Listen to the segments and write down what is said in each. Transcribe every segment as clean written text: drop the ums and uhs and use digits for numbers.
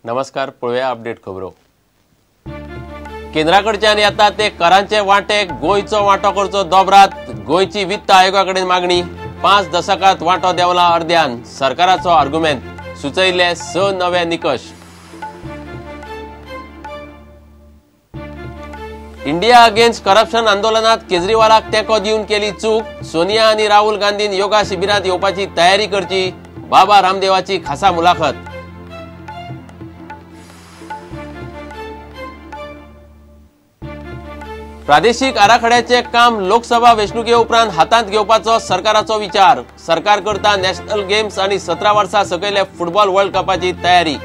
नमस्कार, पळोवया अपडेट खबरो। केंद्राकडच्यान येता ते करांचे वांटे गोयचो वांटो करचो दोबरात गोयची वित्त आयोगाकडेन मागणी 5 दशकात वांटो देवला अर्ध्यान सरकाराचो आर्ग्युमेंट सुचयले 6 नवे निकष। इंडिया अगेन्स्ट करप्शन आंदोलनात केजरीवालाक तेंको दिवन केली चूक। सोनिया आणि राहुल गांधीन योगा शिबिरात येवपाची तयारी करची। बाबा रामदेवाची खासा मुलाखत। प्रादेशिक आराखड्याचे काम लोकसभा वेंचणुके उपरांत हातात घेवपाचो सरकाराचो विचार। सरकार करता नॅशनल गेम्स आणि 17 वर्सां सकयले फुटबॉल वर्ल्ड कपाची तयारी।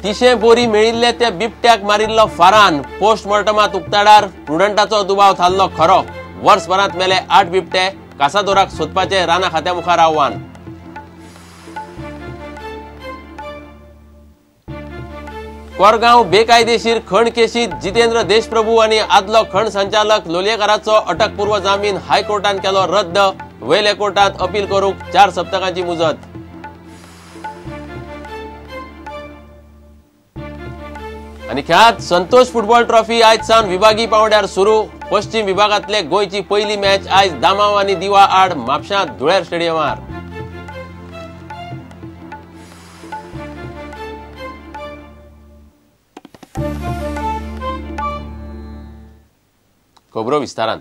तिशे बोरी मेळिल्ले ते बिबट्याक मारिल्लो फारान। पोस्टमॉर्टमात उक्ताडार प्रुडंटाचो दुबाव थारलो खरो। वर्सभरांत मेले 8 बिबटे। कासादोराक सोदपाचे राना खात्या मुखार आव्हान। कोरगांव बेकायदेशीर खण केशीत जितेंद्र देशप्रभू आणि आदलो खण संचालक लोलयेकाराचो अटकपूर्व जामीन हायकोर्टान केलो रद्द। वयले कोर्टात अपील करूंक 4 सप्तकांची मुजत। आणि खेळात संतोष फुटबॉल ट्रॉफी आयज सावन विभागी पावंड्यार सुरू। पश्चिम विभागातले गोयची पहिली मॅच आयज दामाव आणि दिवा आड म्हापशां धुळेर स्टेडियमार। खबरो विस्तारान।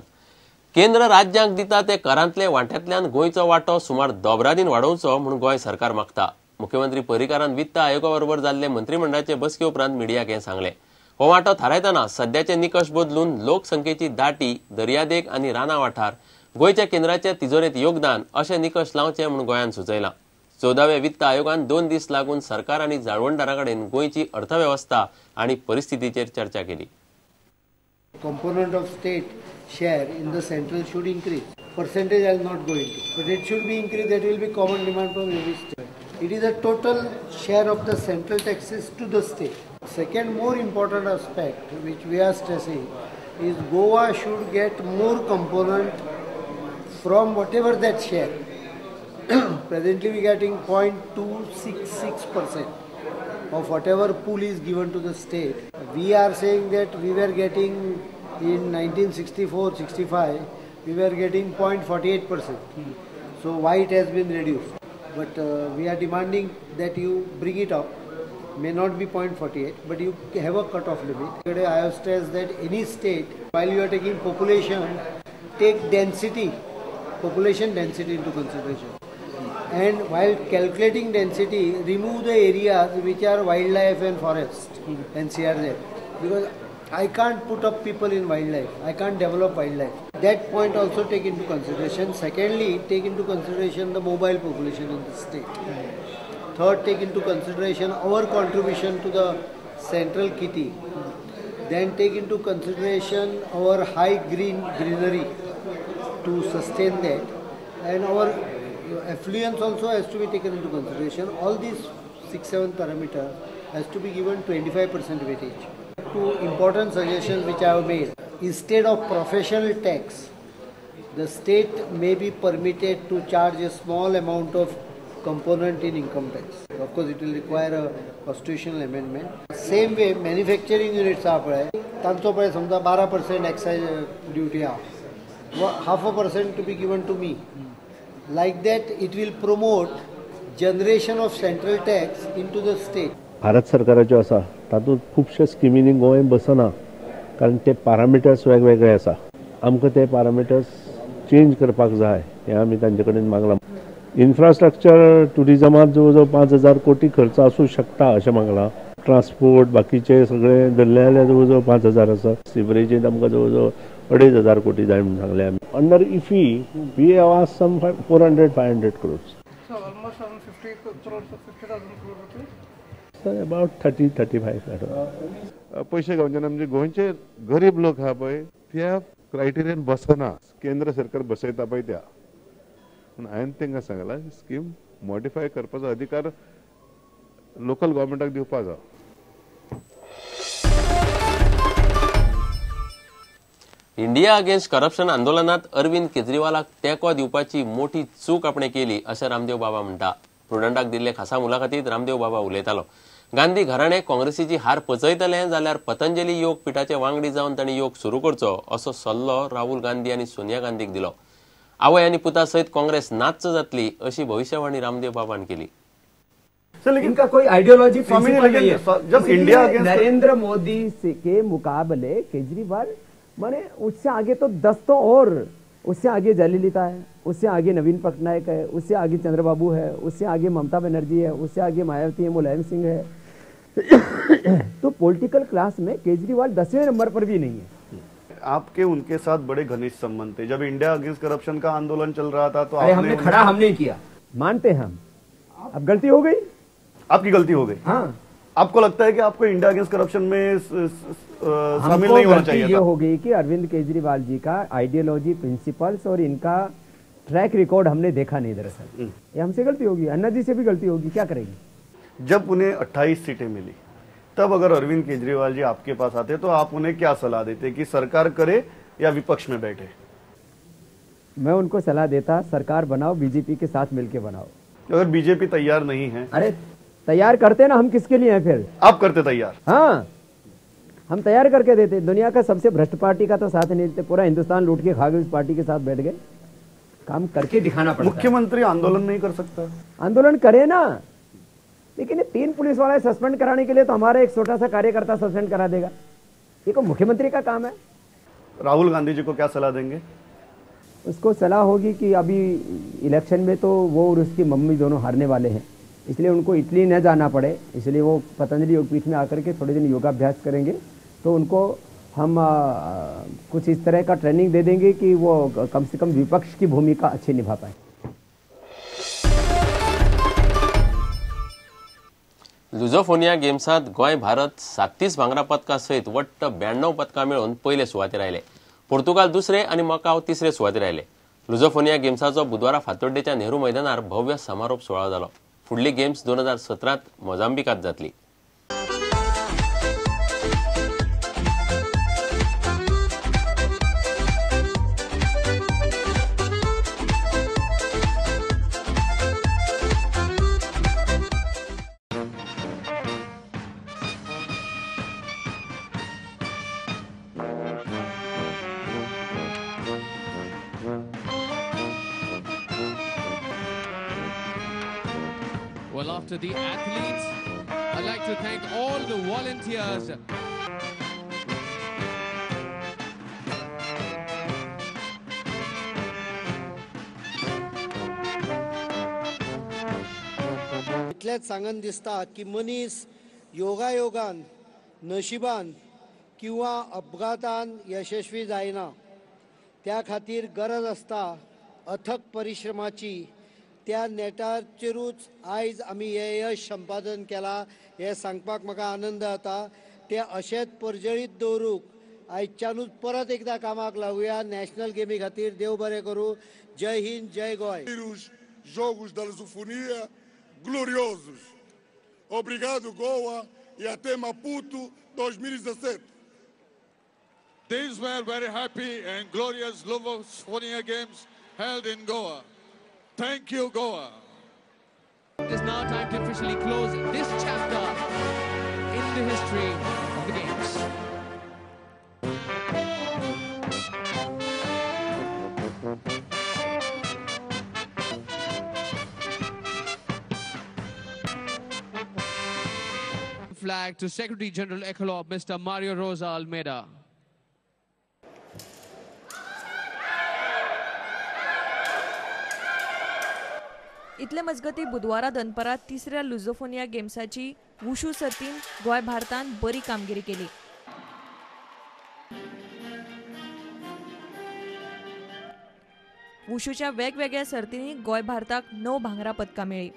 केंद्र राज्यांक दिता ते करांतले वांट्यातल्यान गोंयचो वांटो सुमार दोबरादीन वाडोवचो म्हूण गोंय सरकार मागता। मुख्यमंत्री पर्रीकारान वित्त आयोगाबरोबर जाल्ले मंत्रिमंडळाचे बसके उपरांत मिडियाक हे सांगले। हो वांटो थारायतना सध्याचे निकष बदलून लोकसंख्येची दाटी, दर्यादेग आणि राना वाठार, गोंयच्या केंद्राच्या तिजोरेत योगदान अशे निकष लावचे म्हूण गोंयान सुचयला। 14व्या वित्त आयोगान 2 दीस लागून सरकार आणि जाळवणदारांकडेन गोंयची अर्थव्यवस्था आणि परिस्थितीचेर चर्चा केली। Component of state share in the central should increase. Percentage I will not go into, but it should be increased. That will be common demand from every state. It is a total share of the central taxes to the state. Second more important aspect which we are stressing is Goa should get more component from whatever that share. Presently we are getting 0.266% of whatever pool is given to the state. We are saying that we were getting in 1964-65 we were getting 0.48%. So why it has been reduced? But we are demanding that you bring it up. May not be 0.48, but you have a cut-off limit. Today I have stressed that any state, while you are taking population, take density, population density into consideration. And while calculating density, remove the areas which are wildlife and forest and CRZ, because I can't put up people in wildlife. I can't develop wildlife. That point also take into consideration. Secondly, take into consideration the mobile population in the state. Third, take into consideration our contribution to the central kitty. Then take into consideration our high greenery to sustain that, and our affluence also has to be taken into consideration. All these 6-7 parameters has to be given 25% weightage. Two important suggestions which I have made. Instead of professional tax, the state may be permitted to charge a small amount of component in income tax. Of course, it will require a constitutional amendment. Same way, manufacturing units are पळय, तांचो पळय समजा 12% excise duty आहा, 0.5% to be given to me. Like that, it will promote generation of central tax into the state. Bharat सरकाराच्यो आसा तातूंत खुबशे स्किमींनी गोंय बसना, कारण ते पॅरामिटर्स वेगवेगळे आसा। आमकां ते पॅरामिटर्स चेंज करपाक जाय, हें आमी तांचे कडेन मागलां। इन्फ्रास्ट्रक्चर टुरिजमात जवळ 5,000 कोटी खर्च आसूं शकता अशें मागलां। ट्रान्सपोर्ट बाकीचे सगळे धरले जाल्यार जवळ 5,000 आसा। सिवरेजींत आमकां जवळ 2,500 कोटी जाय म्हणून सांगले आमी। अंडर इफी we have asked some 400-500 crores. So almost around 50 crores or 50,000 crores rupees. About 30-35. पैसे घेवचे म्हणजे गोंयचे गरीब लोक आहा पळय त्या क्रायटेरियन बसना, केंद्र सरकार बसयता पळय त्या। पूण हांवें तांकां सांगलां स्कीम मॉडिफाय करपाचो अधिकार लोकल गव्हर्मेंटाक दिवपाचो। इंडिया अगेन्स्ट करप्शन आंदोलनात अरविंद केजरीवालाक तेंको दिवपाची मोठी चूक आपणे केली अशें रामदेव बाबा म्हणटा. प्रुडंटाक दिल्ले खासा मुलाखतीत रामदेव बाबा उलयतालो. गांधी घराणे काँग्रेसीची हार पचयतले जाल्यार पतंजली योग पिठाचे वांगडी जावन तांणी योग सुरू करचो असो सल्लो राहुल गांधी आनी सोनिया गांधीक दिलो. आवय आनी पुता सयत काँग्रेस नाच्च जातली अशी भविष्यवाणी रामदेव बाबान केली. इनका कोई आइडियोलॉजी प्रिंसिपल नहीं है. जब इंडिया नरेंद्र मोदी के मुकाबले केजरीवाल माने उससे आगे तो 10 तो और उससे आगे जयललिता है, उससे आगे नवीन पटनायक है, उससे आगे चंद्रबाबू है, उससे आगे ममता बनर्जी है, उससे आगे मायावती है, मुलायम सिंह है. तो पॉलिटिकल क्लास में केजरीवाल 10वें नंबर पर भी नहीं है. आपके उनके साथ बड़े घनिष्ठ संबंध थे. जब इंडिया अगेंस्ट करप्शन का आंदोलन चल रहा था तो हमने खड़ा हमने किया, मानते हैं हम. अब गलती हो गई, आपकी गलती हो गई. हाँ, आपको लगता है कि आपको इंडिया अगेंस्ट करप्शन में शामिल नहीं होना चाहिए था? ये हो गई कि अरविंद केजरीवाल जी का आइडियोलॉजी, प्रिंसिपल्स और इनका ट्रैक रिकॉर्ड हमने देखा नहीं. दरअसल ये हमसे गलती होगी, अन्ना जी से भी गलती होगी, क्या करेंगे. जब उन्हें 28 सीटें मिली तब अगर अरविंद केजरीवाल जी आपके पास आते तो आप उन्हें क्या सलाह देते कि सरकार करे या विपक्ष में बैठे? मैं उनको सलाह देता सरकार बनाओ, बीजेपी के साथ मिलकर बनाओ. अगर बीजेपी तैयार नहीं है? अरे तैयार करते ना, हम किसके लिए हैं फिर? आप करते तैयार? हाँ, हम तैयार करके देते. दुनिया का सबसे भ्रष्ट पार्टी का तो साथ नहीं देते, पूरा हिंदुस्तान लूट के खा गए, उस पार्टी के साथ बैठ गए. काम करके दिखाना पड़ता है. मुख्यमंत्री आंदोलन नहीं कर सकता? आंदोलन करे ना, लेकिन 3 पुलिस वाले सस्पेंड कराने के लिए तो हमारा एक छोटा सा कार्यकर्ता सस्पेंड करा देगा. ये को मुख्यमंत्री का काम है. राहुल गांधी जी को क्या सलाह देंगे? उसको सलाह होगी कि अभी इलेक्शन में तो वो और उसकी मम्मी दोनों हारने वाले हैं, इसलिए उनको इटली न जाना पड़े, इसलिए वो पतंजलि योगपीठ में आकर के थोड़े दिन योगाभ्यास करेंगे. तो उनको हम कुछ इस तरह का ट्रेनिंग दे देंगे कि वो कम से कम विपक्ष की भूमिका अच्छी निभा पाए. लुझोफोनिया गेम्सात गोंय भारत 37 भांगरा पदकां सयत वट्ट 92 पदकां मेळोवन पयले सुवातेर आयले. पोर्तुगाल दुसरे आनी मकाव तिसरे सुवातेर आयले. लुझोफोनिया गेम्साचो बुधवारा फातोड्डेच्या नेहरू मैदानार भव्य समारोप सुवाळो जालो. फुडली गेम्स 2017 मोजांबिकात जातली. Well, after the athletes, I'd like to thank all the volunteers. इतलेच सांगन दिसता की मनीस योगायोगान, नशिबान किंवा अपघातान यशस्वी जायना. त्या खातीर गरज आसता अथक परिश्रमाची. त्या नेटाचेरूच आयज आमी हे यश संपादन केला हे सांगपाक म्हाका आनंद जाता. ते अशेंच पर्जळीत दवरूंक आयच्यानूच परत एकदा कामाक लागुया. नॅशनल गेमी खातीर देव बरें करूं. जय हिंद, जय Goa. Jogos da Lusofonia gloriosos. Obrigado, Goa, e até Maputo 2017. These were very happy and glorious Lusofonia games held in Goa. Thank you, Goa. It is now time to officially close this chapter in the history of the games. Flag to Secretary General ECOLOB, Mr. Mario Rosa Almeida. इतले मजगती बुधवारा दनपारां तिसऱ्या लुझोफोनिया गेम्साची wushu सर्तीन Goa भारतान बरी कामगिरी केली. वुशूच्या वेगवेगळ्या सर्तींनी गोंय भारताक 9 भांगरा पदकां मेळ्ळी.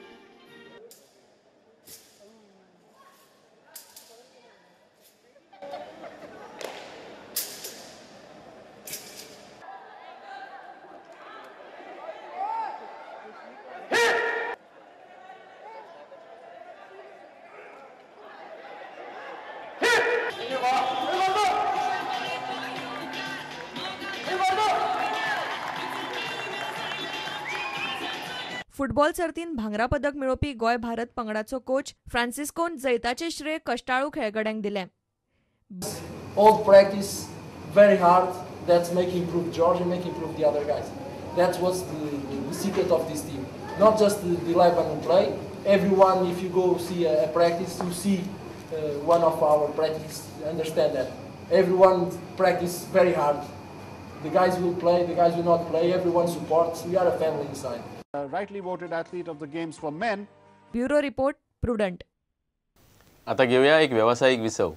फुटबॉल सर्तीन भांगरा पदक मेळोवपी गोंय भारत पंगडाचो कोच फ्रांसिस्कोन जैताचे श्रेय कश्टाळू खेळगड्यांक दिलें. All practice very hard. That's make improve George and make improve the other guys. That was the secret of this team. Not just the 11 who play. Everyone, if you go see a practice, you see one of our practice. Understand that. Everyone practice very hard. The guys will play, the guys will not play. Everyone supports. We are a family inside. Rightly voted athlete of the games for men. Bureau report prudent. आता घेऊया एक व्यावसायिक विसव.